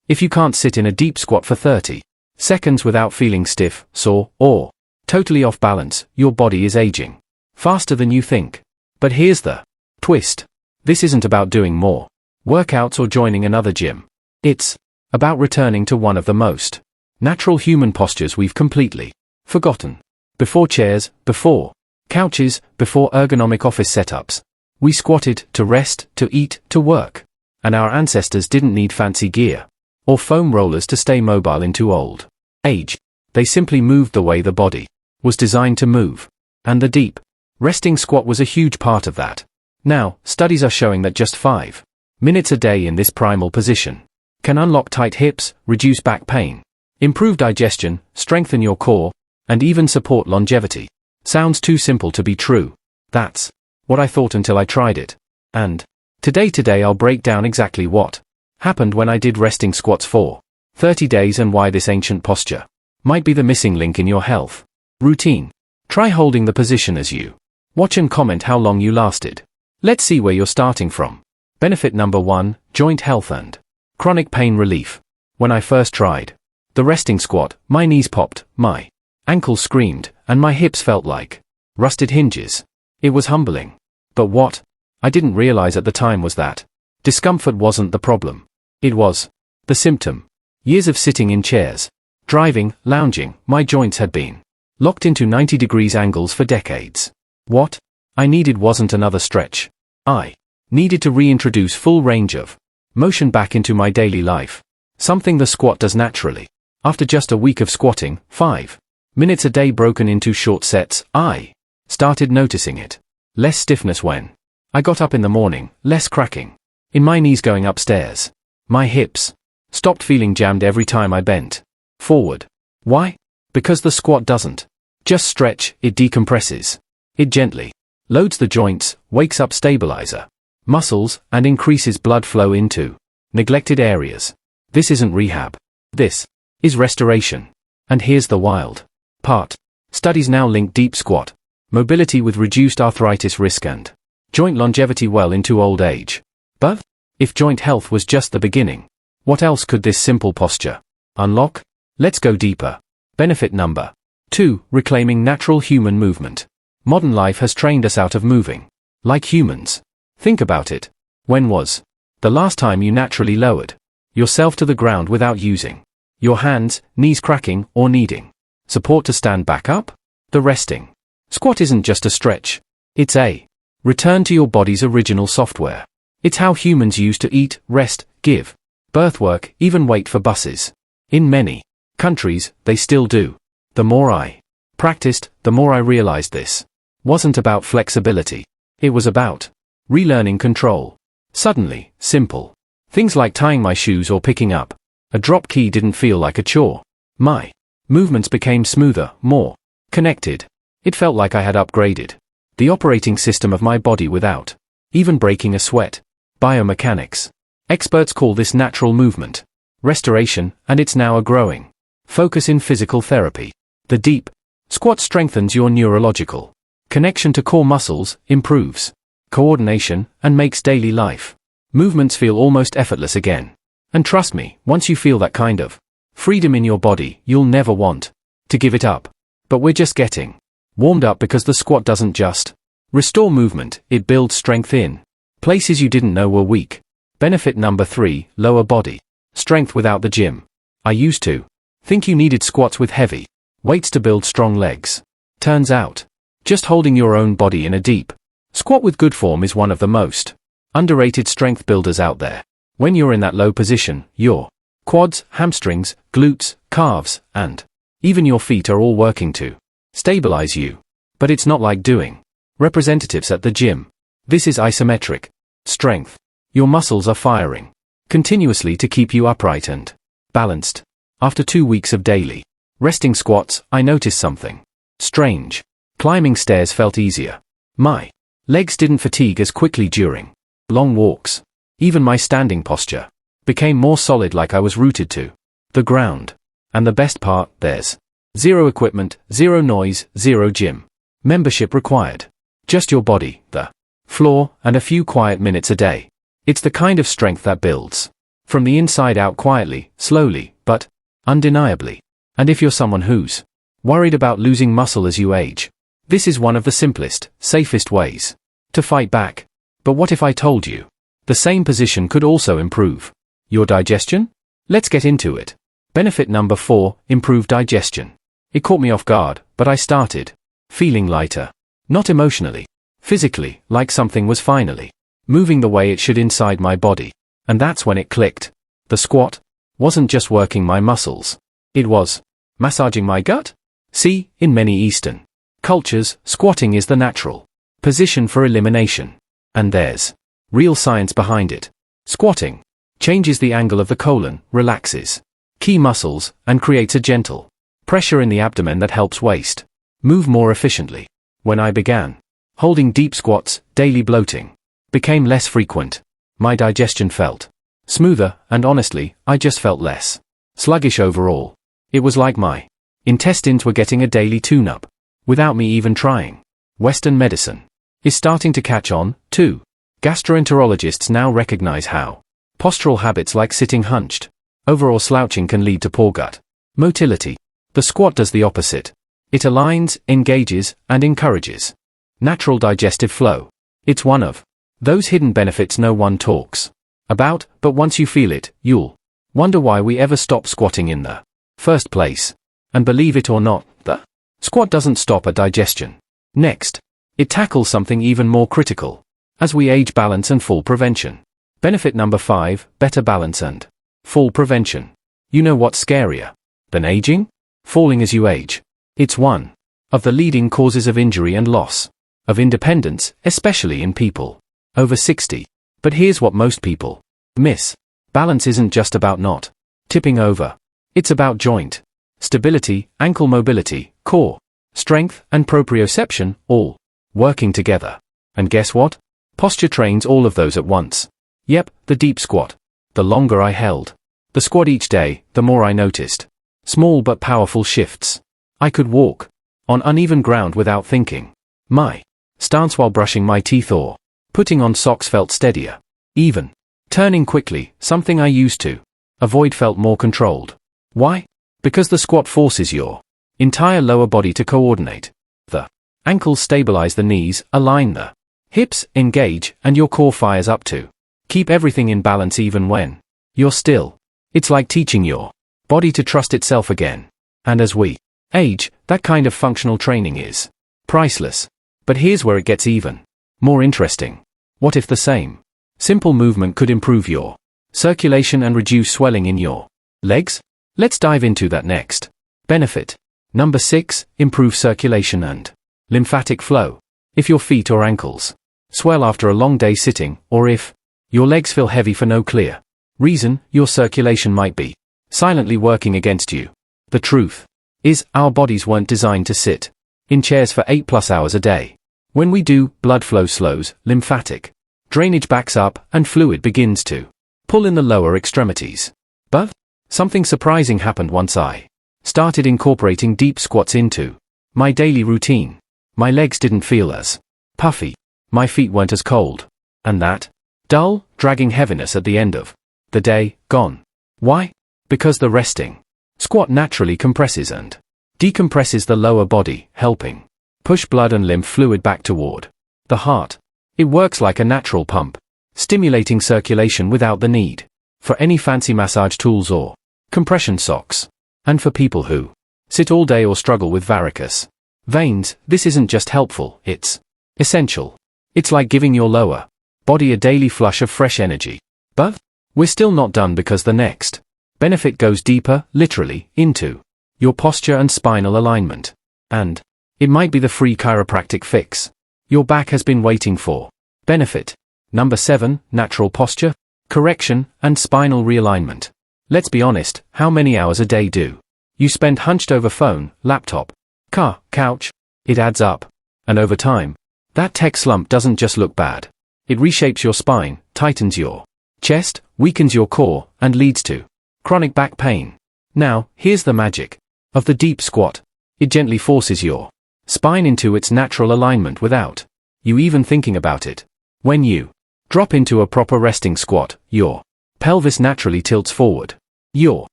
If you can't sit in a deep squat for 30 seconds without feeling stiff, sore, or totally off balance, your body is aging faster than you think. But here's the twist. This isn't about doing more workouts or joining another gym. It's about returning to one of the most natural human postures we've completely forgotten. Before chairs, before couches, before ergonomic office setups, we squatted to rest, to eat, to work. And our ancestors didn't need fancy gear or foam rollers to stay mobile into old age. They simply moved the way the body was designed to move. And the deep resting squat was a huge part of that. Now, studies are showing that just 5 minutes a day in this primal position can unlock tight hips, reduce back pain, improve digestion, strengthen your core, and even support longevity. Sounds too simple to be true. That's what I thought until I tried it. And today I'll break down exactly what happened when I did resting squats for 30 days and why this ancient posture might be the missing link in your health routine. Try holding the position as you watch and comment how long you lasted. Let's see where you're starting from. Benefit number 1, joint health and chronic pain relief. When I first tried the resting squat, my knees popped, my ankles screamed, and my hips felt like rusted hinges. It was humbling. But what I didn't realize at the time was that discomfort wasn't the problem. It was the symptom. Years of sitting in chairs, driving, lounging, my joints had been locked into 90 degrees angles for decades. What I needed wasn't another stretch. I needed to reintroduce full range of motion back into my daily life, something the squat does naturally. After just a week of squatting, 5 minutes a day broken into short sets, I started noticing it. Less stiffness when I got up in the morning, less cracking in my knees going upstairs. My hips stopped feeling jammed every time I bent forward. Why? Because the squat doesn't just stretch, it decompresses. It gently loads the joints, wakes up stabilizer muscles, and increases blood flow into neglected areas. This isn't rehab. This is restoration. And here's the wild part. Studies now link deep squat mobility with reduced arthritis risk and joint longevity well into old age. But if joint health was just the beginning, what else could this simple posture unlock? Let's go deeper. Benefit number 2, reclaiming natural human movement. Modern life has trained us out of moving like humans. Think about it. When was the last time you naturally lowered yourself to the ground without using your hands, knees cracking, or needing support to stand back up? The resting squat isn't just a stretch. It's a return to your body's original software. It's how humans used to eat, rest, give birth, work, even wait for buses. In many countries, they still do. The more I practiced, the more I realized this wasn't about flexibility. It was about relearning control. Suddenly, simple things like tying my shoes or picking up a drop key didn't feel like a chore. My movements became smoother, more connected. It felt like I had upgraded the operating system of my body without even breaking a sweat. Biomechanics experts call this natural movement restoration, and it's now a growing focus in physical therapy. The deep squat strengthens your neurological connection to core muscles, improves coordination, and makes daily life movements feel almost effortless again. And trust me, once you feel that kind of freedom in your body, you'll never want to give it up. But we're just getting warmed up, because the squat doesn't just restore movement, it builds strength in places you didn't know were weak. Benefit number 3, lower body strength without the gym. I used to think you needed squats with heavy weights to build strong legs. Turns out, just holding your own body in a deep squat with good form is one of the most underrated strength builders out there. When you're in that low position, your quads, hamstrings, glutes, calves, and even your feet are all working to stabilize you. But it's not like doing representatives at the gym. This is isometric strength. Your muscles are firing continuously to keep you upright and balanced. After 2 weeks of daily resting squats, I noticed something strange. Climbing stairs felt easier. My legs didn't fatigue as quickly during long walks. Even my standing posture became more solid, like I was rooted to the ground. And the best part, there's zero equipment, zero noise, zero gym membership required. Just your body, the floor, and a few quiet minutes a day. It's the kind of strength that builds From the inside out quietly, slowly, but undeniably. And if you're someone who's worried about losing muscle as you age, this is one of the simplest, safest ways to fight back. But what if I told you the same position could also improve your digestion? Let's get into it. Benefit number 4, improve digestion. It caught me off guard, but I started feeling lighter. Not emotionally, physically, like something was finally moving the way it should inside my body. And that's when it clicked. The squat wasn't just working my muscles. It was massaging my gut. See, in many Eastern cultures, squatting is the natural position for elimination. And there's real science behind it. Squatting changes the angle of the colon, relaxes key muscles, and creates a gentle pressure in the abdomen that helps waste move more efficiently. When I began holding deep squats, daily bloating became less frequent. My digestion felt smoother, and honestly, I just felt less sluggish overall. It was like my intestines were getting a daily tune-up without me even trying. Western medicine is starting to catch on, too. Gastroenterologists now recognize how postural habits like sitting hunched over or slouching can lead to poor gut motility. The squat does the opposite. It aligns, engages, and encourages natural digestive flow. It's one of those hidden benefits no one talks about, but once you feel it, you'll wonder why we ever stop squatting in the first place. And believe it or not, the squat doesn't stop at digestion. Next, it tackles something even more critical as we age: balance and fall prevention. Benefit number 5, better balance and fall prevention. You know what's scarier than aging? Falling as you age. It's one of the leading causes of injury and loss of independence, especially in people over 60. But here's what most people miss. Balance isn't just about not tipping over. It's about joint stability, ankle mobility, core strength, and proprioception, all working together. And guess what? Posture trains all of those at once. Yep, the deep squat. The longer I held the squat each day, the more I noticed small but powerful shifts. I could walk on uneven ground without thinking. My stance while brushing my teeth or putting on socks felt steadier. Even turning quickly, something I used to avoid, felt more controlled. Why? Because the squat forces your entire lower body to coordinate. The ankles stabilize the knees, align the hips, engage, and your core fires up to keep everything in balance even when you're still. It's like teaching your body to trust itself again. And as we age, that kind of functional training is priceless. But here's where it gets even more interesting. What if the same simple movement could improve your circulation and reduce swelling in your legs? Let's dive into that next. Benefit number 6, improve circulation and lymphatic flow. If your feet or ankles swell after a long day sitting, or if your legs feel heavy for no clear reason, your circulation might be silently working against you. The truth is, our bodies weren't designed to sit in chairs for 8+ hours a day. When we do, blood flow slows, lymphatic drainage backs up, and fluid begins to pull in the lower extremities. But something surprising happened once I started incorporating deep squats into my daily routine. My legs didn't feel as puffy, my feet weren't as cold, and that dull, dragging heaviness at the end of the day, gone. Why? Because the resting squat naturally compresses and decompresses the lower body, helping push blood and lymph fluid back toward the heart. It works like a natural pump, stimulating circulation without the need for any fancy massage tools or compression socks. And for people who sit all day or struggle with varicose veins, this isn't just helpful, it's essential. It's like giving your lower body a daily flush of fresh energy. But we're still not done, because the next benefit goes deeper, literally, into your posture and spinal alignment. And it might be the free chiropractic fix your back has been waiting for. Benefit number 7, natural posture correction and spinal realignment. Let's be honest, how many hours a day do you spend hunched over phone, laptop, car, couch? It adds up. And over time, that tech slump doesn't just look bad. It reshapes your spine, tightens your chest, weakens your core, and leads to chronic back pain. Now, here's the magic of the deep squat. It gently forces your spine into its natural alignment without you even thinking about it. When you drop into a proper resting squat, your Pelvis naturally tilts forward. Your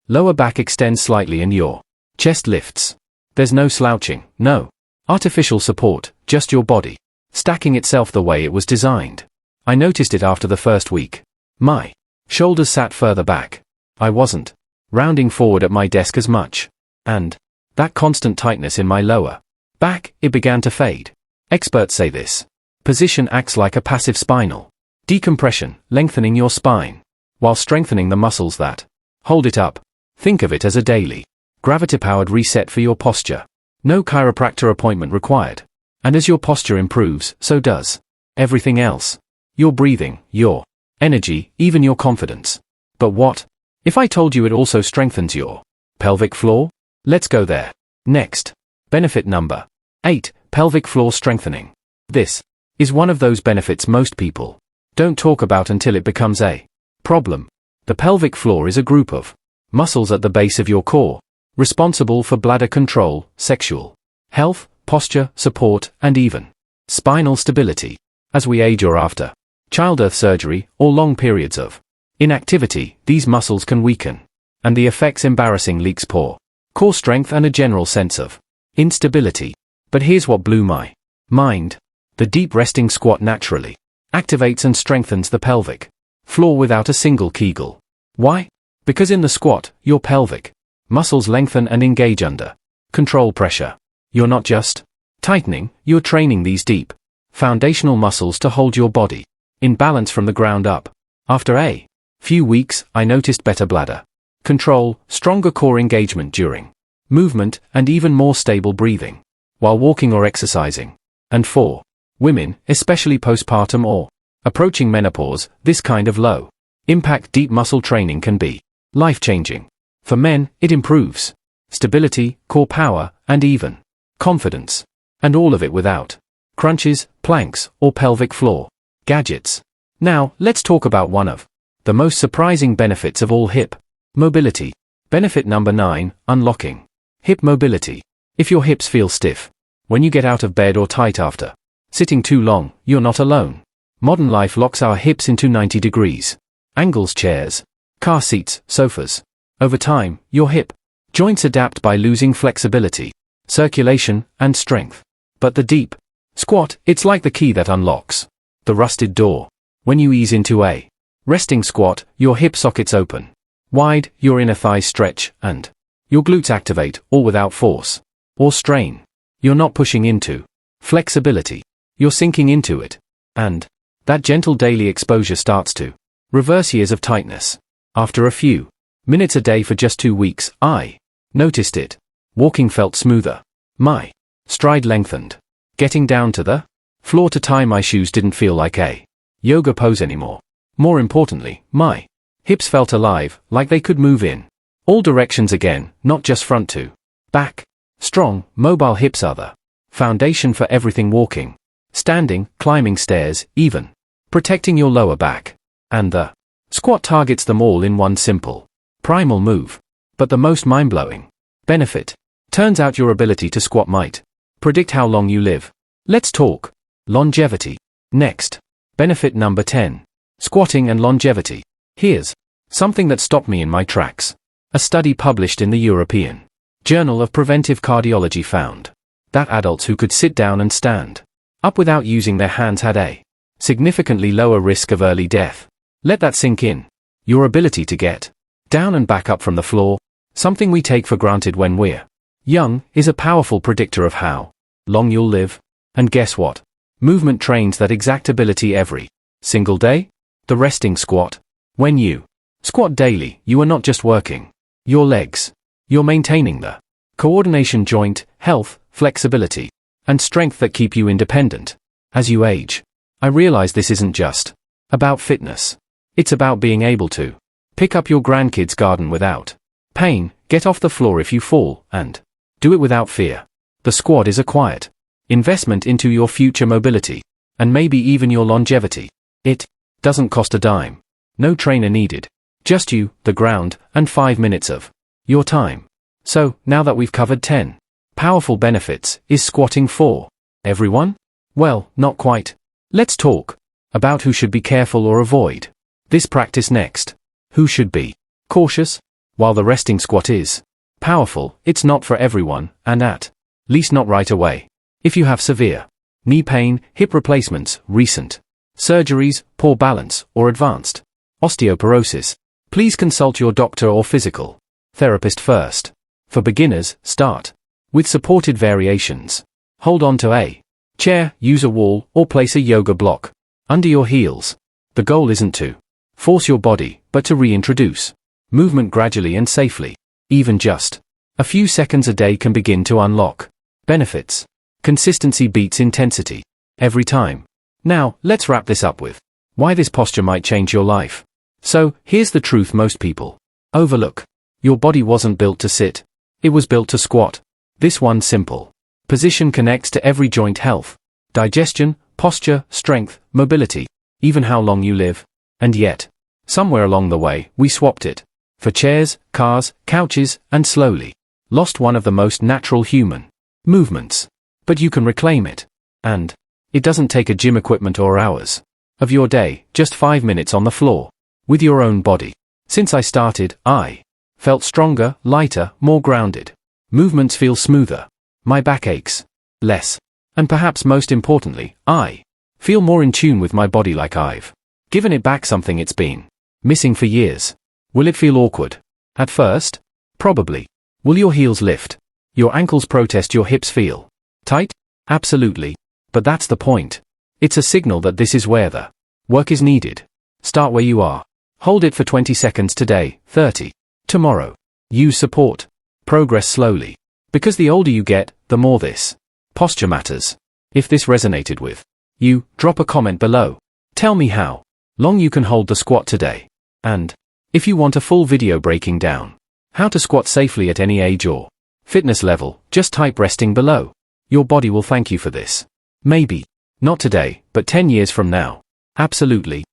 lower back extends slightly and your chest lifts. There's no slouching, no artificial support, just your body stacking itself the way it was designed. I noticed it after the first week. My shoulders sat further back. I wasn't rounding forward at my desk as much. And that constant tightness in my lower back, it began to fade. Experts say this position acts like a passive spinal decompression, lengthening your spine, while strengthening the muscles that hold it up. Think of it as a daily, gravity-powered reset for your posture. No chiropractor appointment required. And as your posture improves, so does everything else. Your breathing, your energy, even your confidence. But what if I told you it also strengthens your pelvic floor? Let's go there. Next. Benefit number 8. Pelvic floor strengthening. This is one of those benefits most people don't talk about until it becomes a problem. The pelvic floor is a group of muscles at the base of your core, responsible for bladder control, sexual health, posture, support, and even spinal stability. As we age or after childbirth surgery, or long periods of inactivity, these muscles can weaken, and the effects embarrassing leaks poor core strength and a general sense of instability. But here's what blew my mind. The deep resting squat naturally activates and strengthens the pelvic floor without a single Kegel. Why? Because in the squat, your pelvic muscles lengthen and engage under control pressure. You're not just tightening, you're training these deep foundational muscles to hold your body in balance from the ground up. After a few weeks, I noticed better bladder control, stronger core engagement during movement, and even more stable breathing while walking or exercising. And for women, especially postpartum or approaching menopause, this kind of low-impact deep muscle training can be life-changing. For men, it improves stability, core power, and even confidence. And all of it without crunches, planks, or pelvic floor gadgets. Now, let's talk about one of the most surprising benefits of all: hip mobility. Benefit number 9, unlocking hip mobility. If your hips feel stiff when you get out of bed or tight after sitting too long, you're not alone. Modern life locks our hips into 90 degrees angles: chairs, car seats, sofas. Over time, your hip joints adapt by losing flexibility, circulation, and strength. But the deep squat, it's like the key that unlocks the rusted door. When you ease into a resting squat, your hip sockets open wide, your inner thighs stretch, and your glutes activate, all without force or strain. You're not pushing into flexibility, you're sinking into it. And that gentle daily exposure starts to reverse years of tightness. After a few minutes a day for just 2 weeks, I noticed it. Walking felt smoother. My stride lengthened. Getting down to the floor to tie my shoes didn't feel like a yoga pose anymore. More importantly, my hips felt alive, like they could move in all directions again, not just front to back. Strong, mobile hips are the foundation for everything: walking, standing, climbing stairs, even protecting your lower back. And the squat targets them all in one simple, primal move. But the most mind-blowing benefit turns out your ability to squat might predict how long you live. Let's talk longevity. Next. Benefit number 10. Squatting and longevity. Here's something that stopped me in my tracks. A study published in the European Journal of Preventive Cardiology found that adults who could sit down and stand up without using their hands had a significantly lower risk of early death. Let that sink in. Your ability to get down and back up from the floor, something we take for granted when we're young, is a powerful predictor of how long you'll live. And guess what? Movement trains that exact ability every single day. The resting squat. When you squat daily, you are not just working your legs. You're maintaining the coordination, joint health, flexibility, and strength that keep you independent as you age. I realize this isn't just about fitness. It's about being able to pick up your grandkid's garden without pain, get off the floor if you fall, and do it without fear. The squat is a quiet investment into your future mobility, and maybe even your longevity. It doesn't cost a dime. No trainer needed. Just you, the ground, and 5 minutes of your time. So, now that we've covered 10 powerful benefits, is squatting for everyone? Well, not quite. Let's talk about who should be careful or avoid this practice next. who should be cautious, while the resting squat is powerful, it's not for everyone, and at least not right away. If you have severe knee pain, hip replacements, recent surgeries, poor balance, or advanced osteoporosis, please consult your doctor or physical therapist first. For beginners, start with supported variations. Hold on to a chair, use a wall, or place a yoga block under your heels. The goal isn't to force your body, but to reintroduce movement gradually and safely. Even just a few seconds a day can begin to unlock benefits. Consistency beats intensity every time. Now, let's wrap this up with why this posture might change your life. So, here's the truth most people overlook. Your body wasn't built to sit. It was built to squat. This one simple position connects to every joint health, digestion, posture, strength, mobility, even how long you live. And yet, somewhere along the way, we swapped it for chairs, cars, couches, and slowly lost one of the most natural human movements. But you can reclaim it. And it doesn't take a gym equipment or hours of your day, just 5 minutes on the floor with your own body. Since I started, I felt stronger, lighter, more grounded. Movements feel smoother. My back aches less. And perhaps most importantly, I feel more in tune with my body, like I've given it back something it's been missing for years. Will it feel awkward at first? Probably. Will your heels lift? Your ankles protest? Your hips feel tight? Absolutely. But that's the point. It's a signal that this is where the work is needed. Start where you are. Hold it for 20 seconds today, 30 tomorrow. Use support. Progress slowly. Because the older you get, the more this posture matters. If this resonated with you, drop a comment below. Tell me how long you can hold the squat today. And if you want a full video breaking down how to squat safely at any age or fitness level, just type resting below. Your body will thank you for this. Maybe not today, but 10 years from now. Absolutely.